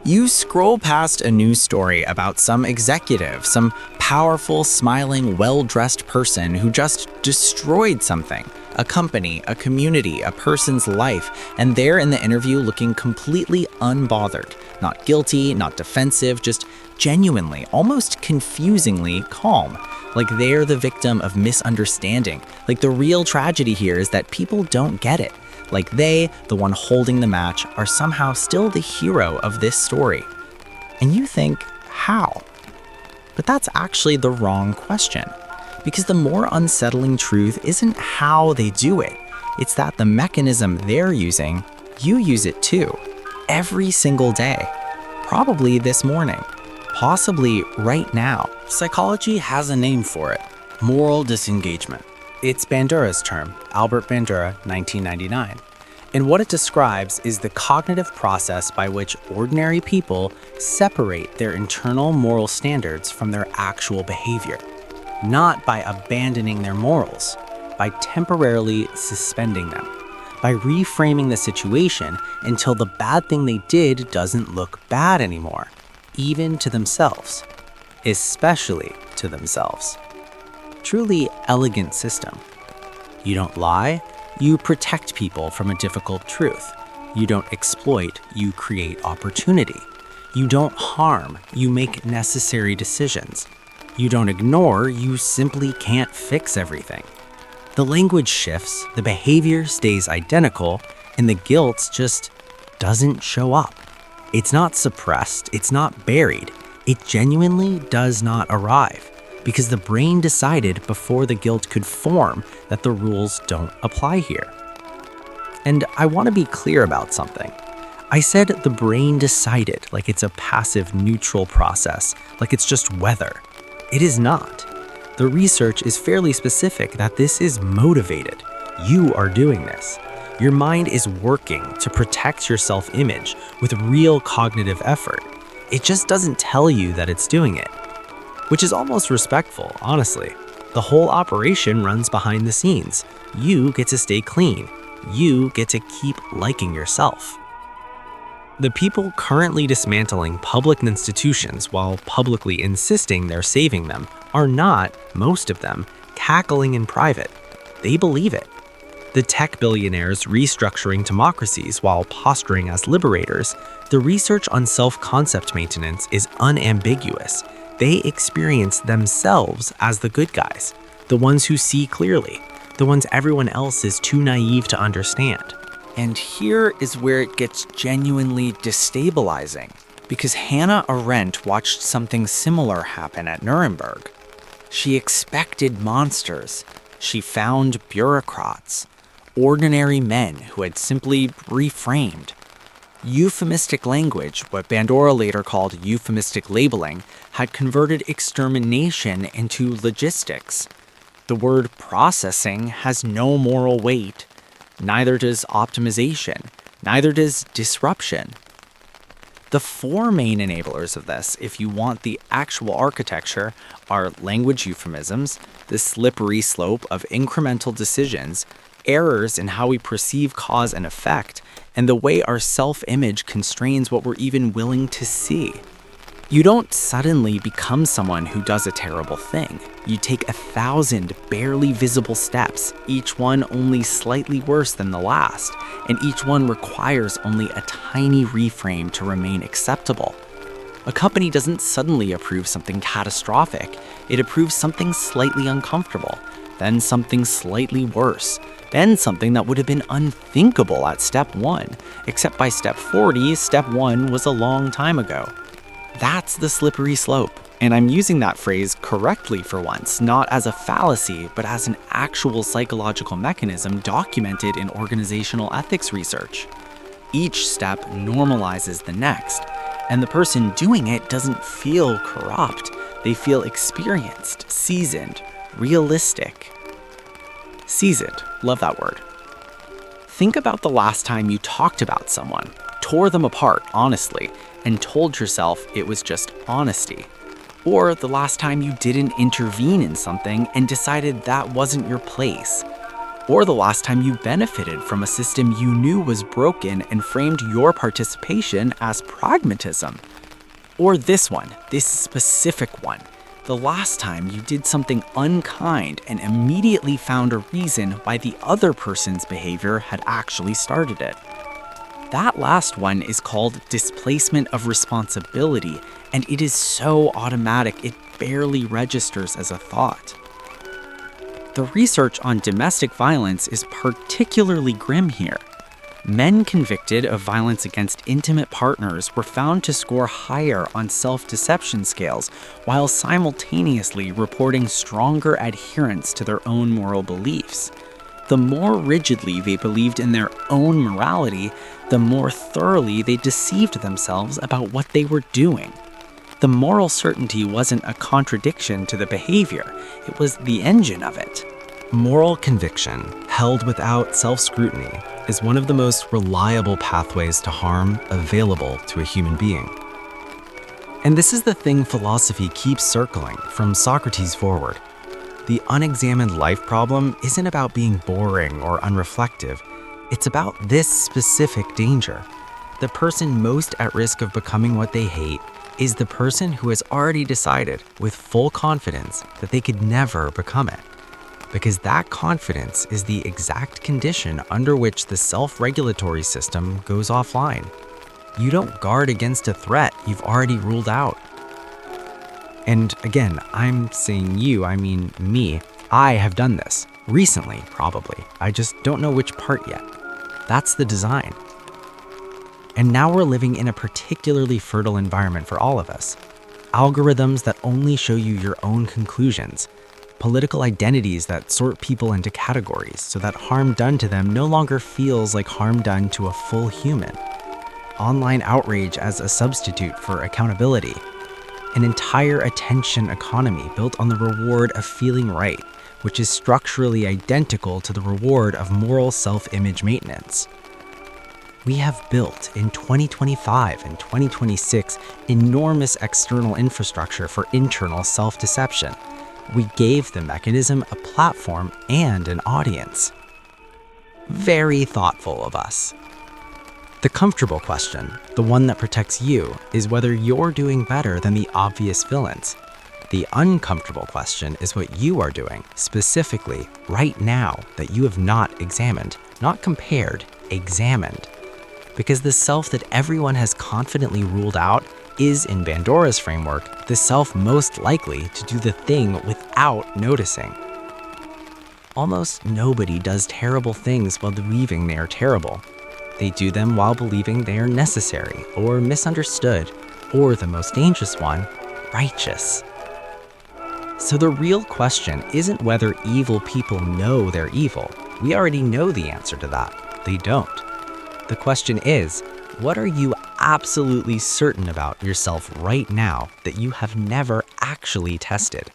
You scroll past a news story about some executive, some powerful, smiling, well-dressed person who just destroyed something, a company, a community, a person's life, and they're in the interview looking completely unbothered, not guilty, not defensive, just genuinely, almost confusingly calm. Like they're the victim of misunderstanding. Like the real tragedy here is that people don't get it. Like they, the one holding the match, are somehow still the hero of this story. And you think, how? But that's actually the wrong question. Because the more unsettling truth isn't how they do it. It's that the mechanism they're using, you use it too. Every single day. Probably this morning. Possibly right now. Psychology has a name for it. Moral disengagement. It's Bandura's term, Albert Bandura, 1999. And what it describes is the cognitive process by which ordinary people separate their internal moral standards from their actual behavior. Not by abandoning their morals, by temporarily suspending them, by reframing the situation until the bad thing they did doesn't look bad anymore, even to themselves, especially to themselves. Truly elegant system. You don't lie, you protect people from a difficult truth. You don't exploit, you create opportunity. You don't harm, you make necessary decisions. You don't ignore, you simply can't fix everything. The language shifts, the behavior stays identical, and the guilt just doesn't show up. It's not suppressed, it's not buried. It genuinely does not arrive. Because the brain decided before the guilt could form that the rules don't apply here. And I want to be clear about something. I said the brain decided like it's a passive neutral process, like it's just weather. It is not. The research is fairly specific that this is motivated. You are doing this. Your mind is working to protect your self-image with real cognitive effort. It just doesn't tell you that it's doing it. Which is almost respectful, honestly. The whole operation runs behind the scenes. You get to stay clean. You get to keep liking yourself. The people currently dismantling public institutions while publicly insisting they're saving them are not, most of them, cackling in private. They believe it. The tech billionaires restructuring democracies while posturing as liberators, the research on self-concept maintenance is unambiguous. They experience themselves as the good guys, the ones who see clearly, the ones everyone else is too naive to understand. And here is where it gets genuinely destabilizing, because Hannah Arendt watched something similar happen at Nuremberg. She expected monsters. She found bureaucrats, ordinary men who had simply reframed. Euphemistic language, what Bandura later called euphemistic labeling, had converted extermination into logistics. The word processing has no moral weight. Neither does optimization. Neither does disruption. The four main enablers of this, if you want the actual architecture, are language euphemisms, the slippery slope of incremental decisions, errors in how we perceive cause and effect, and the way our self-image constrains what we're even willing to see. You don't suddenly become someone who does a terrible thing. You take 1,000 barely visible steps, each one only slightly worse than the last, and each one requires only a tiny reframe to remain acceptable. A company doesn't suddenly approve something catastrophic. It approves something slightly uncomfortable, then something slightly worse, then something that would have been unthinkable at step 1, except by step 40, step 1 was a long time ago. That's the slippery slope, and I'm using that phrase correctly for once, not as a fallacy, but as an actual psychological mechanism documented in organizational ethics research. Each step normalizes the next, and the person doing it doesn't feel corrupt. They feel experienced, seasoned, realistic. Seasoned, love that word. Think about the last time you talked about someone, tore them apart honestly, and told yourself it was just honesty. Or the last time you didn't intervene in something and decided that wasn't your place. Or the last time you benefited from a system you knew was broken and framed your participation as pragmatism. Or this specific one. The last time you did something unkind and immediately found a reason why the other person's behavior had actually started it. That last one is called displacement of responsibility, and it is so automatic it barely registers as a thought. The research on domestic violence is particularly grim here. Men convicted of violence against intimate partners were found to score higher on self-deception scales, while simultaneously reporting stronger adherence to their own moral beliefs. The more rigidly they believed in their own morality, the more thoroughly they deceived themselves about what they were doing. The moral certainty wasn't a contradiction to the behavior, it was the engine of it. Moral conviction, held without self-scrutiny, is one of the most reliable pathways to harm available to a human being. And this is the thing philosophy keeps circling from Socrates forward. The unexamined life problem isn't about being boring or unreflective. It's about this specific danger. The person most at risk of becoming what they hate is the person who has already decided with full confidence that they could never become it. Because that confidence is the exact condition under which the self-regulatory system goes offline. You don't guard against a threat you've already ruled out. And again, I'm saying you, I mean me. I have done this. Recently, probably. I just don't know which part yet. That's the design. And now we're living in a particularly fertile environment for all of us. Algorithms that only show you your own conclusions. Political identities that sort people into categories so that harm done to them no longer feels like harm done to a full human. Online outrage as a substitute for accountability. An entire attention economy built on the reward of feeling right, which is structurally identical to the reward of moral self-image maintenance. We have built in 2025 and 2026 enormous external infrastructure for internal self-deception. We gave the mechanism a platform and an audience. Very thoughtful of us. The comfortable question, the one that protects you, is whether you're doing better than the obvious villains. The uncomfortable question is what you are doing, specifically, right now, that you have not examined, not compared, examined. Because the self that everyone has confidently ruled out is, in Bandura's framework, the self most likely to do the thing without noticing. Almost nobody does terrible things while believing they are terrible. They do them while believing they are necessary or misunderstood, or the most dangerous one, righteous. So the real question isn't whether evil people know they're evil. We already know the answer to that. They don't. The question is, what are you absolutely certain about yourself right now that you have never actually tested?